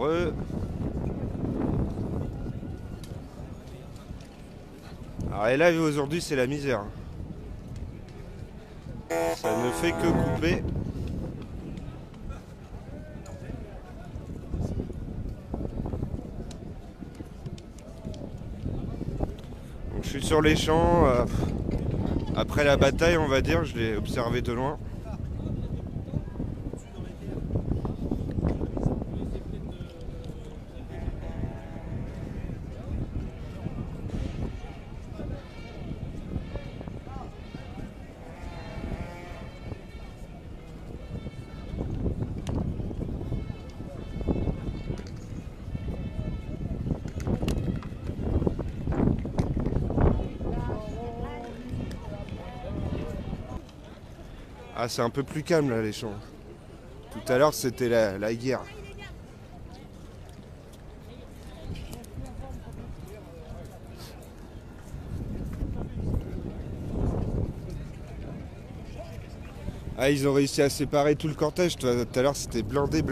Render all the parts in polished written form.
Re. Alors et là aujourd'hui c'est la misère. Ça ne fait que couper. Donc je suis sur les champs. Après la bataille on va dire, je l'ai observé de loin. Ah, c'est un peu plus calme là les champs. Tout à l'heure c'était la guerre. Ah, ils ont réussi à séparer tout le cortège. Tout à l'heure c'était blindé.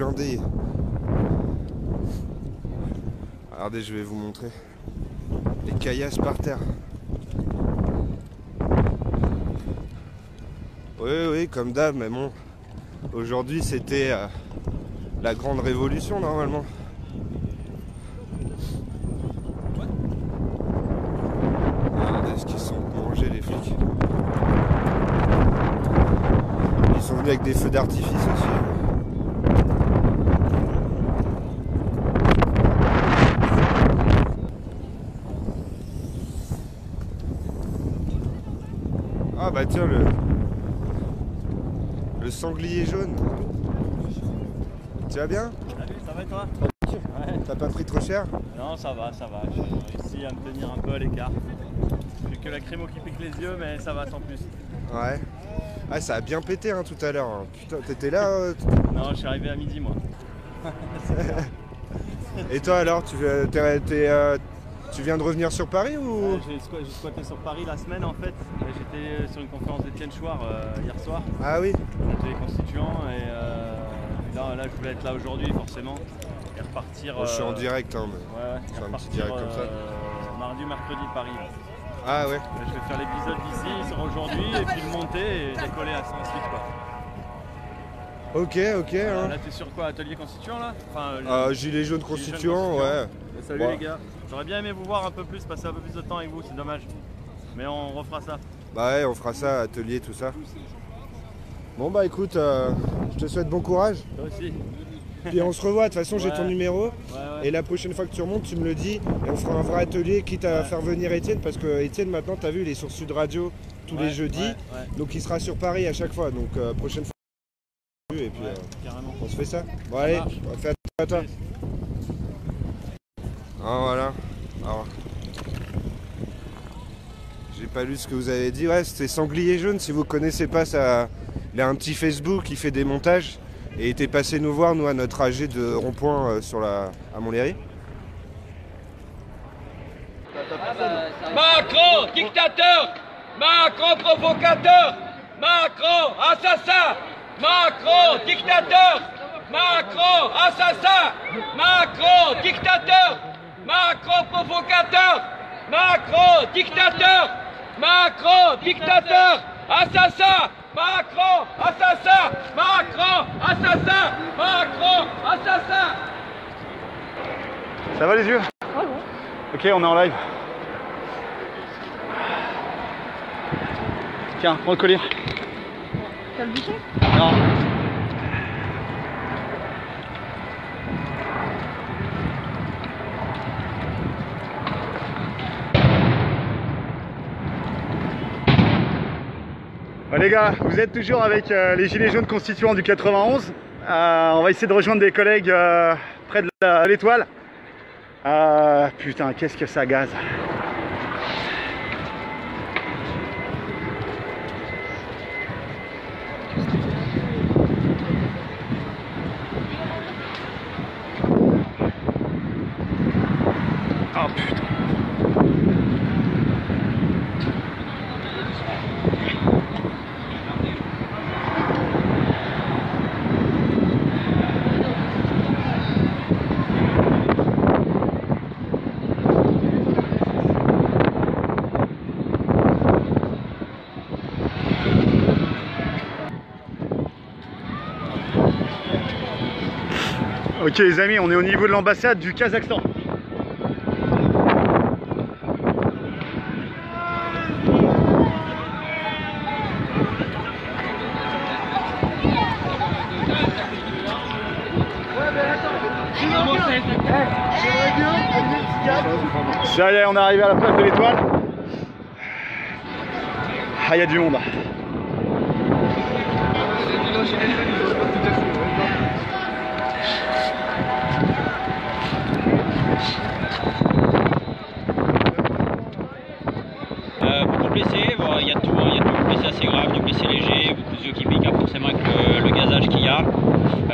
Regardez, je vais vous montrer. Les caillasses par terre. Oui, comme d'hab, mais bon. Aujourd'hui c'était la grande révolution normalement. Regardez ce qu'ils sont mangés les flics. Ils sont venus avec des feux d'artifice aussi. Ah bah tiens, le sanglier jaune. Tu vas bien? Salut, ça va et toi? Ouais. T'as pas pris trop cher? Non, ça va. J'ai réussi à me tenir un peu à l'écart. J'ai que la crémo qui pique les yeux, mais ça va sans plus. Ouais. Ah, ça a bien pété hein, tout à l'heure. Hein. Putain, t'étais là Non, je suis arrivé à midi moi. Et toi alors, tu viens de revenir sur Paris ou? J'ai squatté sur Paris la semaine en fait. J'étais sur une conférence d'Étienne Chouard hier soir. Ah oui. J'étais les constituants et là je voulais être là aujourd'hui forcément et repartir. Bon, je suis en direct hein, mais ouais, c'est un petit direct comme ça. Mardi ou mercredi de Paris. Ah ouais. Je vais faire l'épisode d'ici aujourd'hui et puis le monter et décoller à ensuite quoi. Ok. Hein. Là t'es sur quoi? Atelier constituant là? Gilet jaune constituant, ouais. Salut les gars. J'aurais bien aimé vous voir un peu plus, passer un peu plus de temps avec vous, c'est dommage. Mais on refera ça. Bah ouais, on fera ça, atelier, tout ça. Bon bah écoute, je te souhaite bon courage. Toi aussi. Puis on se revoit, de toute façon j'ai ton numéro. Ouais. Et la prochaine fois que tu remontes, tu me le dis. Et on fera un vrai atelier, quitte à faire venir Étienne. Parce que Étienne maintenant, t'as vu, il est sur Sud Radio tous les jeudis. Donc il sera sur Paris à chaque fois. Donc prochaine fois. Et puis on se fait ça. Bon allez, on va faire à toi. Ah voilà. Alors, j'ai pas lu ce que vous avez dit. Ouais, c'était Sanglier Jaune. Si vous connaissez pas ça, il a un petit Facebook, il fait des montages. Et il était passé nous voir, nous, à notre AG de rond-point à Montlhéry. Macron, dictateur! Macron, provocateur! Macron, assassin! Macron, dictateur! Macron, assassin! Macron, dictateur! Macron, provocateur! Macron, dictateur! Macron, dictateur! Assassin! Macron, assassin! Macron, assassin! Macron, assassin! Ça va les yeux? Ok, on est en live. Tiens, prends le collier. T'as le bouton? Non. Bon, les gars, vous êtes toujours avec les gilets jaunes constituants du 91. On va essayer de rejoindre des collègues près de l'étoile. Putain, qu'est-ce que ça gaze. Oh putain. Ok les amis, on est au niveau de l'ambassade du Kazakhstan. Ça y est, on est arrivé à la place de l'Étoile. Ah, il y a du monde. Beaucoup de blessés, bon, il y a tout, hein, il y a du blessé assez grave, du blessé léger, beaucoup de yeux qui piquent, hein, forcément avec le gazage qu'il y a.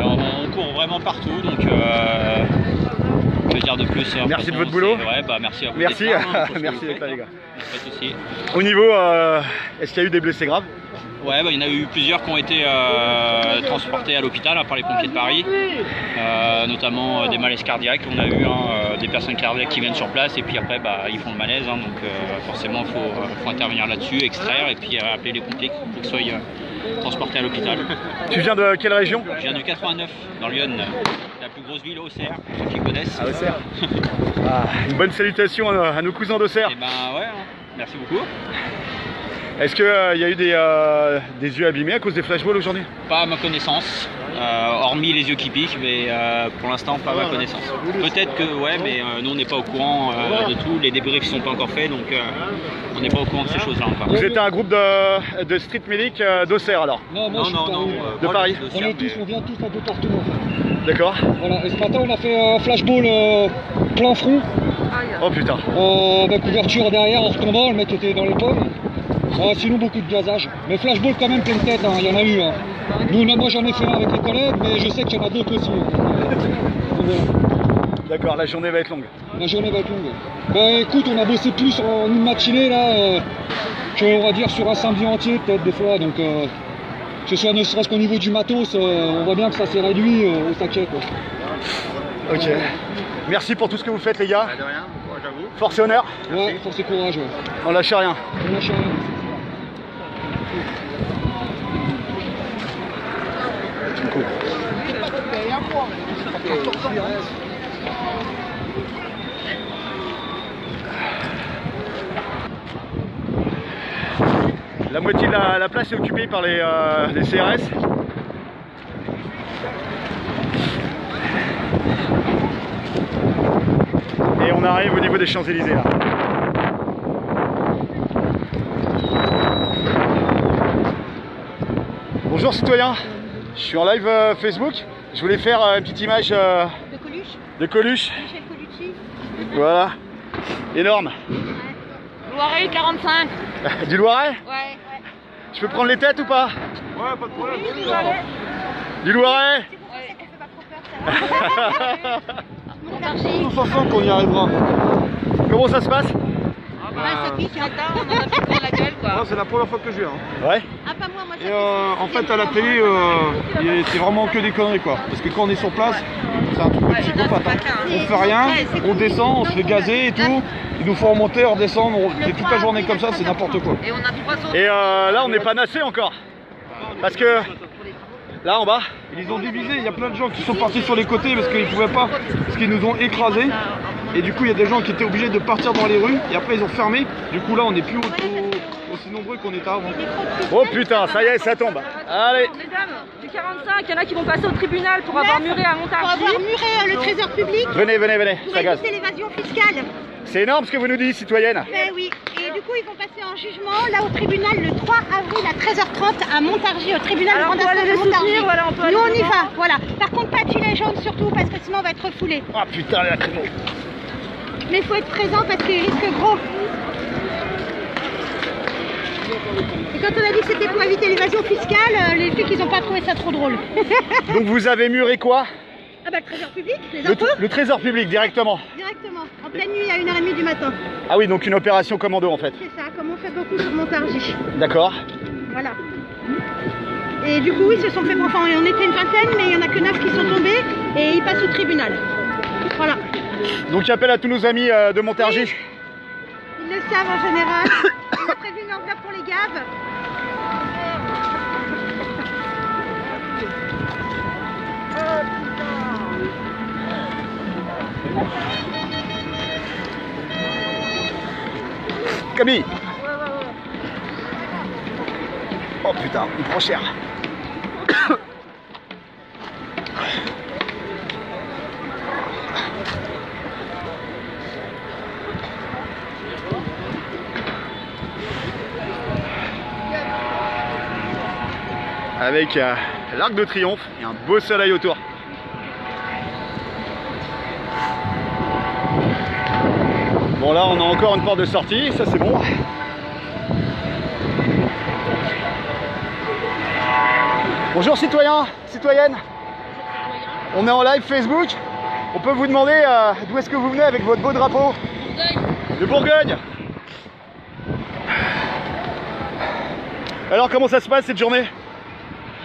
On court vraiment partout, donc que dire de plus. Merci de votre boulot. Ouais, bah, merci à vous. Merci, là, hein, merci d'être là les gars. Pas de soucis. Au niveau, est-ce qu'il y a eu des blessés graves? Ouais, bah, il y en a eu plusieurs qui ont été transportés à l'hôpital par les pompiers de Paris, notamment des malaises cardiaques. On a eu des personnes cardiaques qui viennent sur place et puis après bah, ils font le malaise, hein, donc forcément il faut intervenir là-dessus, extraire et puis appeler les pompiers pour qu'ils soient transportés à l'hôpital. Tu viens de quelle région? Je viens du 89, dans Lyon, la plus grosse ville, Auxerre, pour ceux qui connaissent. À Auxerre. Une bonne salutation à nos cousins d'Auxerre. Et ben ouais, hein. Merci beaucoup. Est-ce qu'il y a eu des yeux abîmés à cause des flashballs aujourd'hui? Pas à ma connaissance, hormis les yeux qui piquent, mais pour l'instant pas à ma connaissance. Peut-être que ouais, mais nous on n'est pas au courant de tout, les débriefs ne sont pas encore faits, donc on n'est pas au courant de ces choses-là encore. Vous êtes un groupe de street medic d'Auxerre alors? Non, moi, non, de Paris. on vient tous un peu partout en fait. D'accord. Voilà, et ce matin on a fait un flashball plein front, Oh putain. avec couverture derrière en retombant, le mec était dans les pommes. Sinon beaucoup de gazage, mais flashball quand même pleine tête, hein, il y en a eu. Hein. Moi j'en ai fait un avec les collègues, mais je sais qu'il y en a d'autres aussi. D'accord, la journée va être longue. La journée va être longue. Bah écoute, on a bossé plus en une matinée là, on va dire sur un samedi entier peut-être des fois, donc que ce soit ne serait-ce qu'au niveau du matos, on voit bien que ça s'est réduit au taquet quoi. Ok. Merci pour tout ce que vous faites les gars. De rien, courage à vous. Force et honneur. Ouais, force et courage. Ouais. On lâche rien. On lâche rien. La moitié de la place est occupée par les CRS. Et on arrive au niveau des Champs-Élysées là. Bonjour citoyens, je suis en live Facebook. Je voulais faire une petite image de Coluche. Michel Colucci. Voilà, énorme. Loiret 45. Du Loiret? Ouais. Je peux prendre les têtes ou pas? Ouais, pas de problème. Du Loiret? Ça fait pas trop peur, ça. Tous ensemble qu'on y arrivera. Comment ça se passe? Ça pique, hein. On en a fait plein la gueule, quoi. C'est la première fois que je viens. Hein. Ouais. Ah, pas moi, ça Et en fait, à la télé, c'est vraiment que des conneries quoi. Parce que quand on est sur place, c'est un truc de psychopathe. Hein. On fait rien, on descend, on se fait gazer et tout. Il nous faut remonter, redescendre. C'est toute la journée comme ça, c'est n'importe quoi. Et on a 3 autres. Et là, on n'est pas nassé encore. Parce que là en bas, Ils ont divisé, il y a plein de gens qui sont partis sur les côtés parce qu'ils ne pouvaient pas, parce qu'ils nous ont écrasés. Et du coup, il y a des gens qui étaient obligés de partir dans les rues. Et après, ils ont fermé. Du coup, là, on n'est plus aussi nombreux qu'on était avant. oh putain, ça y est, ça tombe. Allez. Mesdames, du 45, il y en a qui vont passer au tribunal pour avoir muré à Montargis. Pour avoir muré le trésor public, Venez, venez, venez, pour ça gaze. éviter l'évasion fiscale. C'est énorme ce que vous nous dites, citoyenne. Ben oui, et du coup ils vont passer en jugement là au tribunal le 3 avril à 13h30 à Montargis, au tribunal de grande instance de Montargis. voilà, on peut Nous on y va, voilà. Par contre pas de gilet jaune surtout parce que sinon on va être refoulé. Ah putain, la crème. Mais il faut être présent parce qu'il risque gros. Et quand on a dit que c'était pour éviter l'évasion fiscale, les flics ils n'ont pas trouvé ça trop drôle. Donc vous avez muré quoi? Ah bah le trésor public, les impôts, Le trésor public directement. directement, en pleine nuit à 1h30 du matin. Ah oui, donc une opération commando en fait. C'est ça, comme on fait beaucoup sur Montargis. D'accord. Voilà. Et du coup, ils se sont fait... Enfin, on était une vingtaine, mais il n'y en a que 9 qui sont tombés et ils passent au tribunal. Voilà. Donc appel à tous nos amis de Montargis. Ils le savent en général. On a prévu une enveloppe pour les gaves. Camille. Oh putain, il prend cher. Avec l'Arc de Triomphe et un beau soleil autour. Bon là on a encore une porte de sortie, ça c'est bon. Bonjour citoyens, citoyennes. On est en live Facebook. On peut vous demander d'où est-ce que vous venez avec votre beau drapeau? De Bourgogne. Alors comment ça se passe cette journée?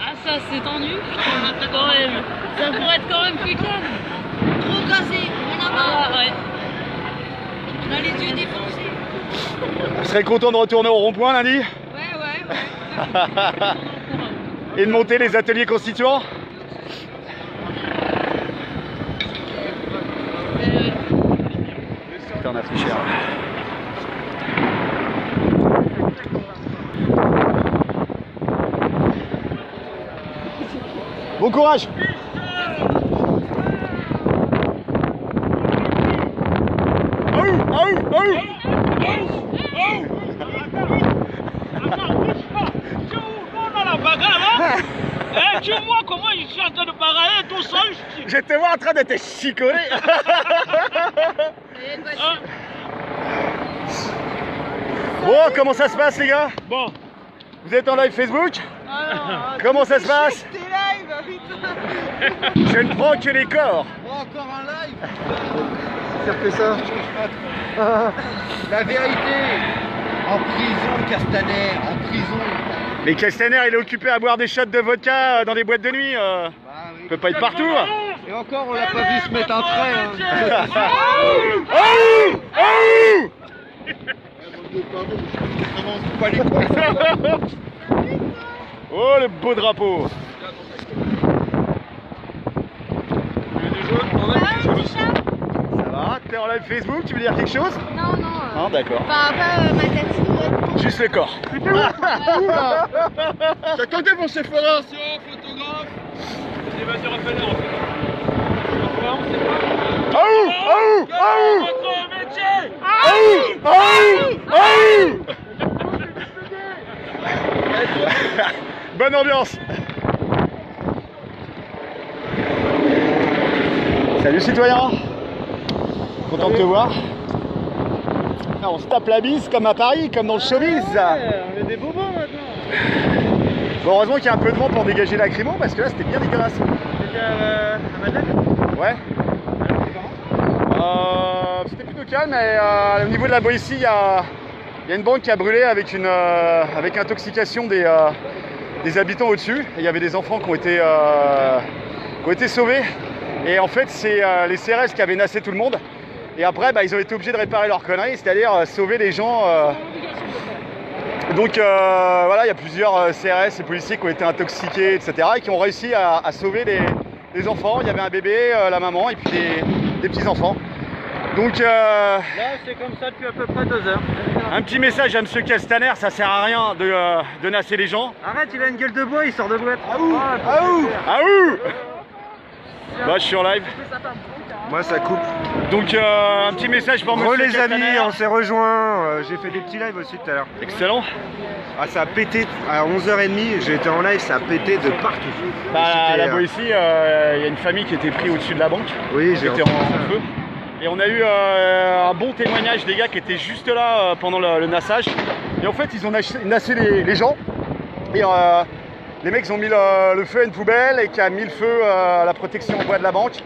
Ah ça c'est tendu, quand même. Ça pourrait être quand même plus calme. Trop cassé, on a marre. Ouais. On a les yeux défoncés. Vous serez content de retourner au rond-point lundi? Ouais. Et de monter les ateliers constituants? Putain, on a fait cher. Bon courage! Tu vois comment je suis en train de bagailler tout seul. Je te vois en train de te chicoler. Bon, comment ça se passe les gars? Bon. Vous êtes en live Facebook? Comment ça se passe? Je ne prends que les corps. Encore un live. Ça fait ça. La vérité. En prison, Castaner, en prison. Mais Castaner, il est occupé à boire des shots de vodka dans des boîtes de nuit. Il peut pas être partout. Et encore, on l'a pas vu se mettre un trait. Oh, le beau drapeau. Ça va? T'es en live Facebook? Tu veux dire quelque chose? Non, non. Ah, d'accord. Pas ma tête. Juste le corps. J'attendais mon séparation, photographe. Vas-y, refais-le. Bonne ambiance. Salut citoyen. Content de te voir. On se tape la bise comme à Paris, comme dans le showbiz. On est des bobos maintenant. Bon, heureusement qu'il y a un peu de vent pour dégager la lacrymo parce que là c'était bien dégueulasse. C'était à Madeleine? Ouais. C'était plutôt calme, mais au niveau de la Boétie, il y a une banque qui a brûlé avec intoxication des habitants au-dessus. Il y avait des enfants qui ont été sauvés. Et en fait, c'est les CRS qui avaient nassé tout le monde. Et après, ils ont été obligés de réparer leurs conneries, c'est-à-dire sauver les gens. Donc voilà, il y a plusieurs CRS et policiers qui ont été intoxiqués, etc. et qui ont réussi à sauver les enfants. Il y avait un bébé, la maman et puis des petits-enfants. Donc là, c'est comme ça depuis à peu près 2 heures. un petit message à monsieur Castaner, ça sert à rien de nasser les gens. Arrête, il a une gueule de bois, il sort de boîte. Bah, je suis en live. Moi, ça coupe. Donc un petit message pour monsieur Les Castaner. amis, on s'est rejoints. J'ai fait des petits lives aussi tout à l'heure. Excellent. Ah, ça a pété à 11h30. J'ai été en live, ça a pété de partout. À la Boétie, il y a une famille qui était prise au-dessus de la banque. Oui, qui j'ai était en feu. Et on a eu un bon témoignage des gars qui étaient juste là pendant le nassage. Et en fait, ils ont nassé les gens. Et les mecs ont mis le feu à une poubelle et qui a mis le feu à la protection en bois de la banque.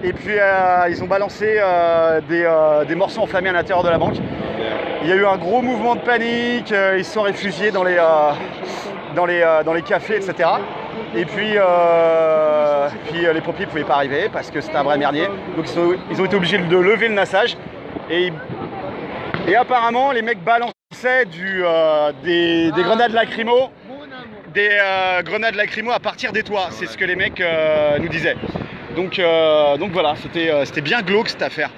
Et puis ils ont balancé des morceaux enflammés à l'intérieur de la banque. Il y a eu un gros mouvement de panique, ils se sont réfugiés dans les cafés, etc. Et puis les pompiers ne pouvaient pas arriver parce que c'était un vrai merdier. Donc ils ont été obligés de lever le nassage. Et apparemment les mecs balançaient des grenades lacrymo. Des grenades lacrymo à partir des toits, c'est ce que les mecs nous disaient. Donc voilà, c'était bien glauque cette affaire.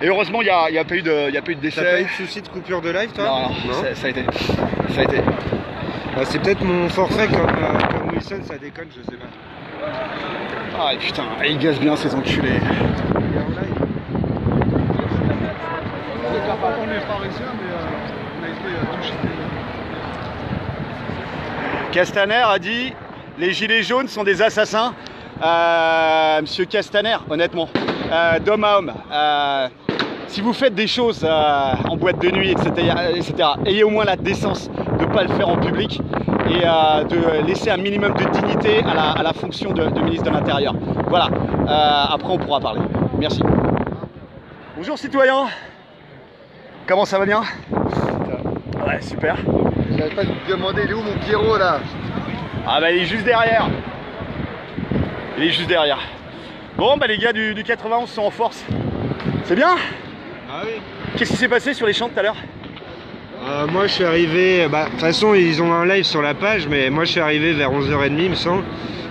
Et heureusement, il n'y a pas eu de T'as pas décès. eu de souci de coupure de live, toi? Non, ça a été. Ça a été. Ah, c'est peut-être mon forfait comme Wilson, ça déconne, je sais pas. Ah putain, ils gazent bien ces enculés. On n'est pas réussi, mais on a été touché. Castaner a dit les gilets jaunes sont des assassins. Monsieur Castaner, honnêtement, d'homme à homme, si vous faites des choses en boîte de nuit, etc., ayez au moins la décence de ne pas le faire en public et de laisser un minimum de dignité à la fonction de ministre de l'Intérieur. Voilà, après on pourra parler. Merci. Bonjour citoyens. Comment ça va bien? Ouais, super. J'avais pas te demander, il est où mon Pierrot là? Ah bah il est juste derrière. Il est juste derrière. Bon bah les gars du 91 sont en force. C'est bien? Ah oui. Qu'est-ce qui s'est passé sur les champs tout à l'heure? Moi je suis arrivé, de toute façon ils ont un live sur la page, mais moi je suis arrivé vers 11h30 il me semble.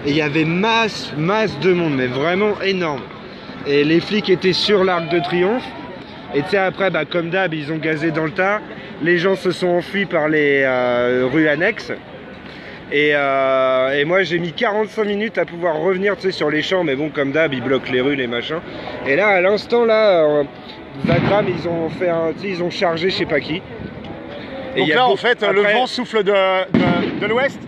Et il y avait masse de monde, mais vraiment énorme. Et les flics étaient sur l'Arc de Triomphe. Et tu sais après, comme d'hab, ils ont gazé dans le tas. Les gens se sont enfuis par les rues annexes. Et moi j'ai mis 45 minutes à pouvoir revenir sur les champs, mais bon comme d'hab ils bloquent les rues, les machins. Et là à l'instant là, Wagram ils ont chargé je sais pas qui. Et donc là en fait le vent souffle de l'ouest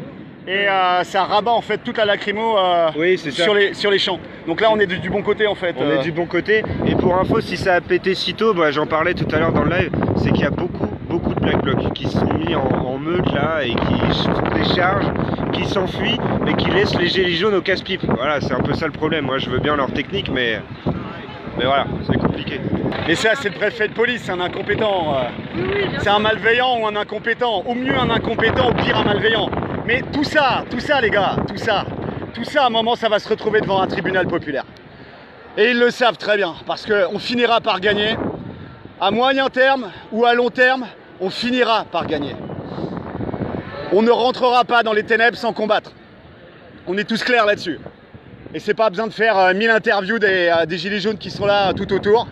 et ça rabat en fait toute la lacrymo oui, c'est ça. sur les champs. Donc là on est du bon côté en fait. On est du bon côté. Et pour info, si ça a pété si tôt, j'en parlais tout à l'heure dans le live, c'est qu'il y a beaucoup de Black Blocs qui sont mis en meute là et qui se déchargent, qui s'enfuient, mais qui laissent les gilets jaunes au casse-pipe. Voilà, c'est un peu ça le problème. Moi je veux bien leur technique, mais voilà, c'est compliqué. Et ça, c'est le préfet de police, c'est un incompétent. C'est un malveillant ou un incompétent. Au mieux un incompétent, au pire un malveillant. Mais tout ça les gars, tout ça à un moment ça va se retrouver devant un tribunal populaire. Et ils le savent très bien, parce qu'on finira par gagner. À moyen terme ou à long terme, on finira par gagner. On ne rentrera pas dans les ténèbres sans combattre. On est tous clairs là-dessus. Et c'est pas besoin de faire 1000 interviews des gilets jaunes qui sont là tout autour.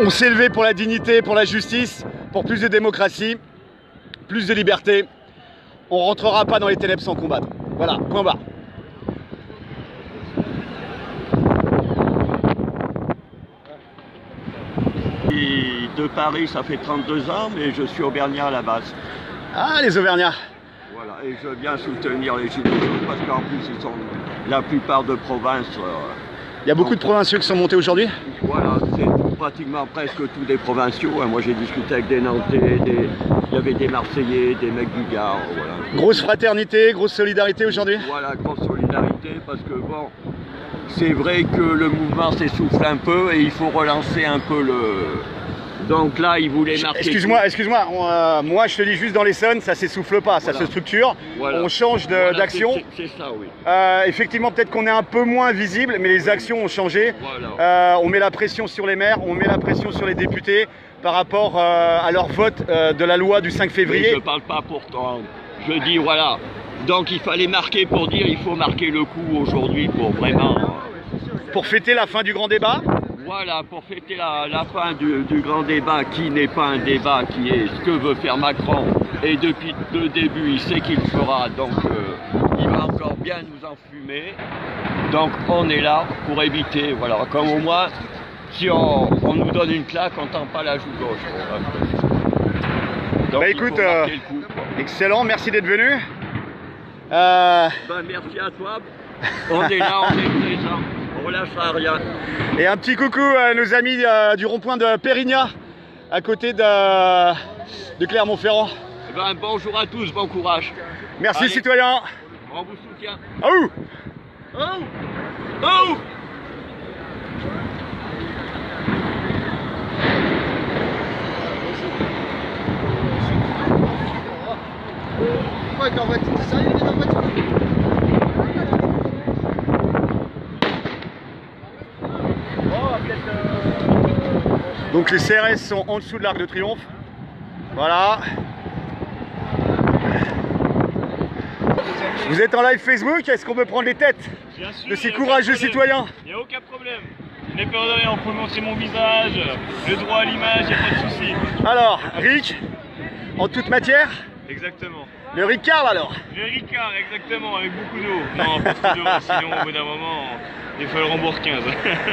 On s'est levé pour la dignité, pour la justice, pour plus de démocratie, plus de liberté. On rentrera pas dans les ténèbres sans combattre. Voilà, point barre. Et de Paris, ça fait 32 ans, mais je suis auvergnat à la base. Ah, les Auvergnats. Voilà, et je viens soutenir les gilets jaunes parce qu'en plus, ils sont la plupart de provinces. Il y a beaucoup de provinciaux qui sont montés aujourd'hui? Voilà, c'est pratiquement presque tous des provinciaux. Moi, j'ai discuté avec des Nantais, il y avait des Marseillais, des mecs du Gard. Voilà. Grosse fraternité, grosse solidarité aujourd'hui? Voilà, grosse solidarité parce que bon, c'est vrai que le mouvement s'essouffle un peu et il faut relancer un peu le... Donc là, ils voulaient marquer... Excuse-moi, moi je te dis juste dans l'Essonne, ça s'essouffle pas, ça se structure, on change d'action. C'est ça, oui. Effectivement, peut-être qu'on est un peu moins visible, mais les actions ont changé. On met la pression sur les maires, on met la pression sur les députés par rapport à leur vote de la loi du 5 février. Mais je parle pas pour toi, je dis voilà. Donc il fallait marquer pour dire, il faut marquer le coup aujourd'hui pour vraiment... Pour fêter la fin du grand débat? Voilà, pour fêter la fin du grand débat qui n'est pas un débat, qui est ce que veut faire Macron. Et depuis le début, il sait qu'il le fera, donc il va encore bien nous enfumer. Donc on est là pour éviter, voilà, comme au moins, si on nous donne une claque, on ne tend pas la joue gauche. Donc, bah écoute, excellent, merci d'être venu. Merci à toi, on est là, on est présent. On lâchera rien. Et un petit coucou à nos amis du rond-point de Pérignat, à côté de Clermont-Ferrand. Bonjour à tous, bon courage. Merci. Allez, citoyens. On vous soutient. Oh oh oh. Donc les CRS sont en dessous de l'Arc de Triomphe. Voilà. Vous êtes en live Facebook, est-ce qu'on peut prendre les têtes de ces courageux citoyens? Il n'y a aucun problème. n'ai peur de rien, on peut montrer mon visage, le droit à l'image, il n'y a pas de souci. Alors, Rick, en toute matière? Exactement. Le Ricard alors? Le Ricard, exactement, avec beaucoup d'eau. Non, pas trop d'eau, sinon au bout d'un moment, il faut le rembourser 15.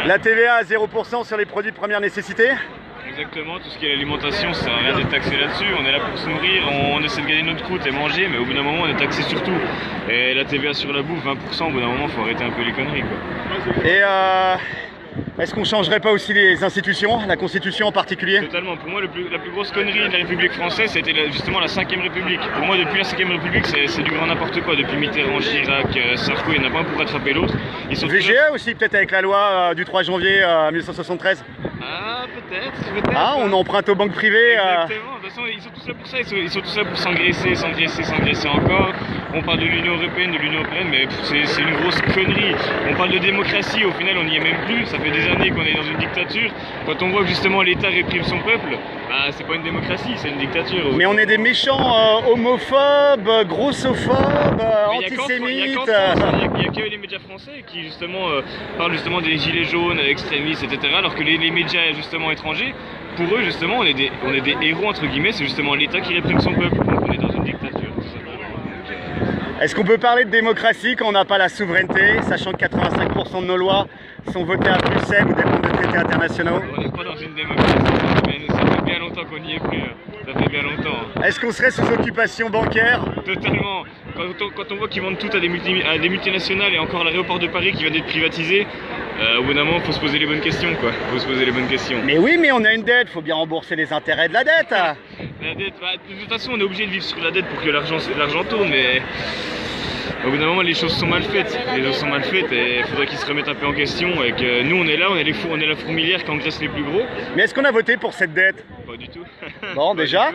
La TVA à 0% sur les produits de première nécessité? Exactement, tout ce qui est l'alimentation, ça sert à rien d'être taxé là-dessus. On est là pour se nourrir, on essaie de gagner notre croûte et manger, mais au bout d'un moment, on est taxé sur tout. Et la TVA sur la bouffe, 20%, au bout d'un moment, il faut arrêter un peu les conneries, quoi. Et est-ce qu'on changerait pas aussi les institutions, la Constitution en particulier? Totalement. Pour moi, la plus grosse connerie de la République française, c'était justement la 5ème République. Pour moi, depuis la 5ème République, c'est du grand n'importe quoi. Depuis Mitterrand, Chirac, Sarko, il n'y en a pas un pour rattraper l'autre. VGE aussi, peut-être avec la loi du 3 janvier 1973? Ah, peut-être. Ah, on emprunte aux banques privées. Exactement. De toute façon, ils sont tous là pour ça. Ils sont tous là pour s'engraisser encore. On parle de l'Union Européenne, mais c'est une grosse connerie. On parle de démocratie, au final, on n'y est même plus. Ça fait des années qu'on est dans une dictature. Quand on voit que justement l'État réprime son peuple, bah, c'est pas une démocratie, c'est une dictature. Mais on est des méchants homophobes, grossophobes, antisémites. Il n'y a que les médias français qui justement parlent justement des gilets jaunes, extrémistes, etc. Alors que les médias justement étrangers, pour eux justement, on est des héros entre guillemets, c'est justement l'État qui réprime son peuple. Donc on est dans une dictature. Est-ce qu'on peut parler de démocratie quand on n'a pas la souveraineté, sachant que 85% de nos lois sont votées à Bruxelles ou dépendent de traités internationaux? On n'est pas dans une démocratie, ça fait bien longtemps qu'on n'y est plus, ça fait bien longtemps. Est-ce qu'on serait sous occupation bancaire? Totalement. Quand on voit qu'ils vendent tout à des multinationales et encore l'aéroport de Paris qui vient d'être privatisé, au bout d'un moment, il faut se poser les bonnes questions, quoi. Faut se poser les bonnes questions. Mais oui, mais on a une dette, faut bien rembourser les intérêts de la dette. La dette, bah, de toute façon, on est obligé de vivre sur la dette pour que l'argent tourne, mais au bout d'un moment, les choses sont mal faites. Les choses sont mal faites et il faudrait qu'ils se remettent un peu en question et que nous, on est là, on est la fourmilière qui engraisse les plus gros. Mais est-ce qu'on a voté pour cette dette? Pas du tout. Bon, déjà.